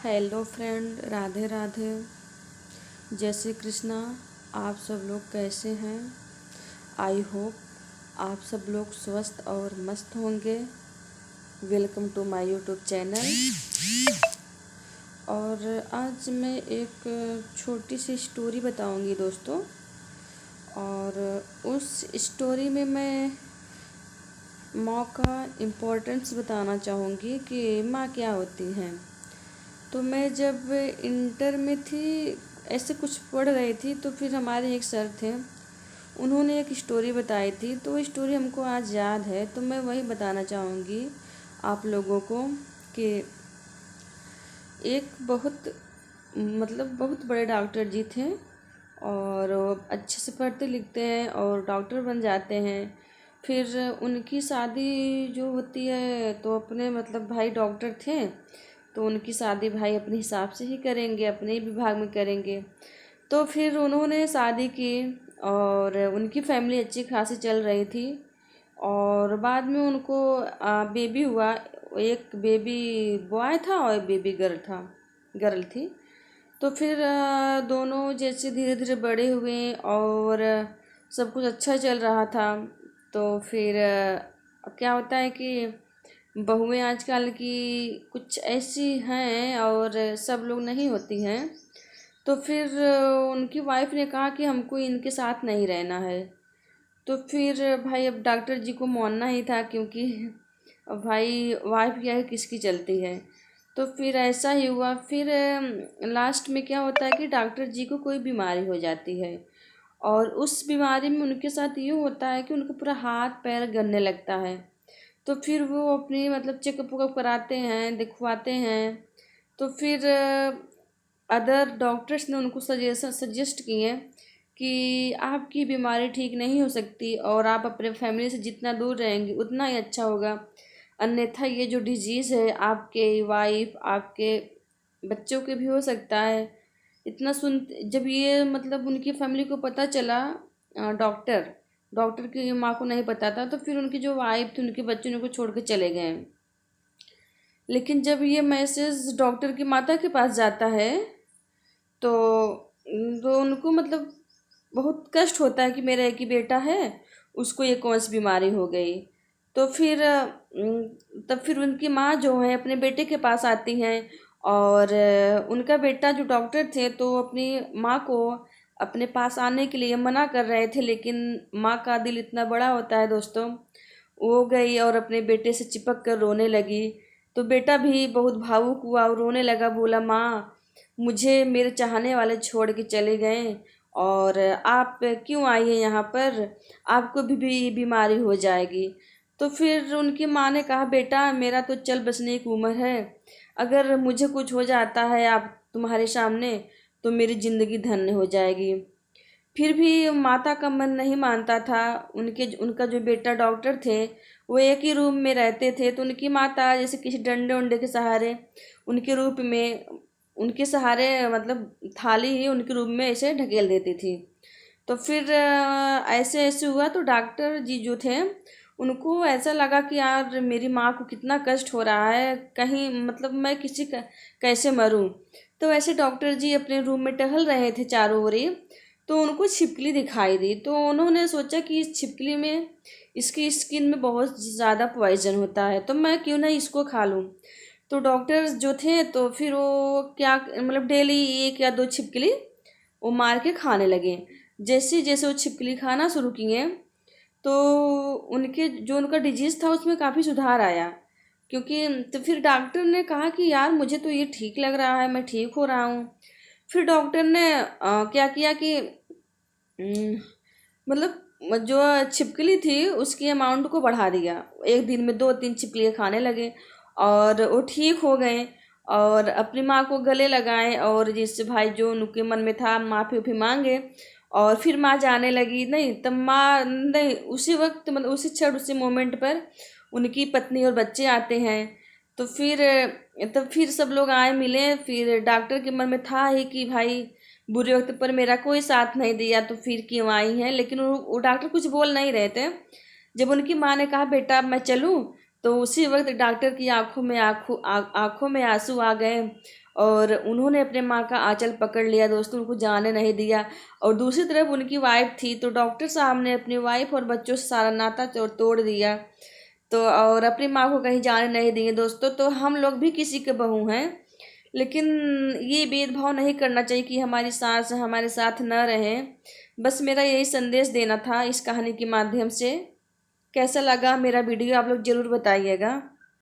Hello friend, Radhe Radhe. जय श्री कृष्णा। आप सब लोग कैसे हैं? आई होप आप सब लोग स्वस्थ और मस्त होंगे। Welcome to my YouTube channel. और आज मैं एक छोटी सी स्टोरी बताऊंगी दोस्तों। और उस स्टोरी में मैं माँ का इम्पोर्टेंस बताना चाहूँगी कि माँ क्या होती हैं। तो मैं जब इंटर में थी, ऐसे कुछ पढ़ रही थी, तो फिर हमारे एक सर थे, उन्होंने एक स्टोरी बताई थी। तो वो स्टोरी हमको आज याद है, तो मैं वही बताना चाहूँगी आप लोगों को कि एक बहुत बड़े डॉक्टर जी थे। और वो अच्छे से पढ़ते लिखते हैं और डॉक्टर बन जाते हैं। फिर उनकी शादी जो होती है, तो अपने भाई डॉक्टर थे, तो उनकी शादी भाई अपने हिसाब से ही करेंगे, अपने ही विभाग में करेंगे। तो फिर उन्होंने शादी की और उनकी फैमिली अच्छी खासी चल रही थी। और बाद में उनको बेबी हुआ। एक बेबी बॉय था और एक बेबी गर्ल थी। तो फिर दोनों जैसे धीरे धीरे बड़े हुए और सब कुछ अच्छा चल रहा था। तो फिर क्या होता है कि बहुएं आजकल की कुछ ऐसी हैं और सब लोग नहीं होती हैं। तो फिर उनकी वाइफ ने कहा कि हमको इनके साथ नहीं रहना है। तो फिर भाई अब डॉक्टर जी को मानना ही था, क्योंकि अब भाई वाइफ क्या है किसकी चलती है। तो फिर ऐसा ही हुआ। फिर लास्ट में क्या होता है कि डॉक्टर जी को कोई बीमारी हो जाती है। और उस बीमारी में उनके साथ ये होता है कि उनको पूरा हाथ पैर गलने लगता है। तो फिर वो अपनी चेकअप वकअप कराते हैं, दिखवाते हैं। तो फिर अदर डॉक्टर्स ने उनको सजेस्ट किए कि आपकी बीमारी ठीक नहीं हो सकती और आप अपने फैमिली से जितना दूर रहेंगे उतना ही अच्छा होगा। अन्यथा ये जो डिजीज़ है आपके वाइफ, आपके बच्चों के भी हो सकता है। इतना सुन जब ये उनकी फैमिली को पता चला, डॉक्टर डॉक्टर की माँ को नहीं पता था, तो फिर उनकी जो वाइफ थी, उनके बच्चे उनको छोड़ के चले गए। लेकिन जब ये मैसेज डॉक्टर की माता के पास जाता है, तो उनको बहुत कष्ट होता है कि मेरा एक ही बेटा है, उसको ये कौन सी बीमारी हो गई। तो फिर तब फिर उनकी माँ जो है अपने बेटे के पास आती हैं। और उनका बेटा जो डॉक्टर थे, तो अपनी माँ को अपने पास आने के लिए मना कर रहे थे। लेकिन माँ का दिल इतना बड़ा होता है दोस्तों, वो गई और अपने बेटे से चिपक कर रोने लगी। तो बेटा भी बहुत भावुक हुआ और रोने लगा, बोला माँ, मुझे मेरे चाहने वाले छोड़ के चले गए और आप क्यों आई हैं यहाँ पर, आपको भी बीमारी हो जाएगी। तो फिर उनकी माँ ने कहा, बेटा मेरा तो चल बसने की उम्र है, अगर मुझे कुछ हो जाता है आप तुम्हारे सामने, तो मेरी ज़िंदगी धन्य हो जाएगी। फिर भी माता का मन नहीं मानता था। उनका जो बेटा डॉक्टर थे, वो एक ही रूम में रहते थे। तो उनकी माता जैसे किसी डंडे उंडे के सहारे, उनके रूप में उनके सहारे थाली ही उनके रूम में ऐसे ढकेल देती थी। तो फिर ऐसे ऐसे हुआ। तो डॉक्टर जी जो थे, उनको ऐसा लगा कि यार मेरी माँ को कितना कष्ट हो रहा है, कहीं मैं किसी का कैसे मरूं। तो ऐसे डॉक्टर जी अपने रूम में टहल रहे थे चारों ओर ही, तो उनको छिपकली दिखाई दी। तो उन्होंने सोचा कि इस छिपकली में, इसकी स्किन में बहुत ज़्यादा पॉइजन होता है, तो मैं क्यों ना इसको खा लूँ। तो डॉक्टर्स जो थे, तो फिर वो क्या डेली एक या दो छिपकली वो मार के खाने लगे। जैसे जैसे वो छिपकली खाना शुरू किए, तो उनके जो उनका डिजीज़ था उसमें काफ़ी सुधार आया। क्योंकि तो फिर डॉक्टर ने कहा कि यार मुझे तो ये ठीक लग रहा है, मैं ठीक हो रहा हूँ। फिर डॉक्टर ने क्या किया कि अम, जो छिपकली थी उसकी अमाउंट को बढ़ा दिया। एक दिन में 2-3 छिपकलियाँ खाने लगे और वो ठीक हो गए। और अपनी माँ को गले लगाए और जिससे भाई जो उनके मन में था माफ़ी उफ़ी मांगे। और फिर माँ जाने लगी, नहीं तब माँ नहीं, उसी वक्त उसी क्षण उसी मोमेंट पर उनकी पत्नी और बच्चे आते हैं। तो फिर तब फिर सब लोग आए मिले। फिर डॉक्टर के मन में था ही कि भाई बुरे वक्त पर मेरा कोई साथ नहीं दिया, तो फिर क्यों आई हैं। लेकिन वो डॉक्टर कुछ बोल नहीं रहे थे। जब उनकी माँ ने कहा बेटा अब मैं चलूँ, तो उसी वक्त डॉक्टर की आंखों में आंसू आ गए। और उन्होंने अपने माँ का आंचल पकड़ लिया दोस्तों, उनको जाने नहीं दिया। और दूसरी तरफ उनकी वाइफ थी, तो डॉक्टर साहब ने अपनी वाइफ और बच्चों से सारा नाता तोड़ दिया, तो और अपनी माँ को कहीं जाने नहीं दिए दोस्तों। तो हम लोग भी किसी के बहू हैं, लेकिन ये भेदभाव नहीं करना चाहिए कि हमारी सास हमारे साथ न रहें। बस मेरा यही संदेश देना था इस कहानी के माध्यम से। कैसा लगा मेरा वीडियो आप लोग ज़रूर बताइएगा।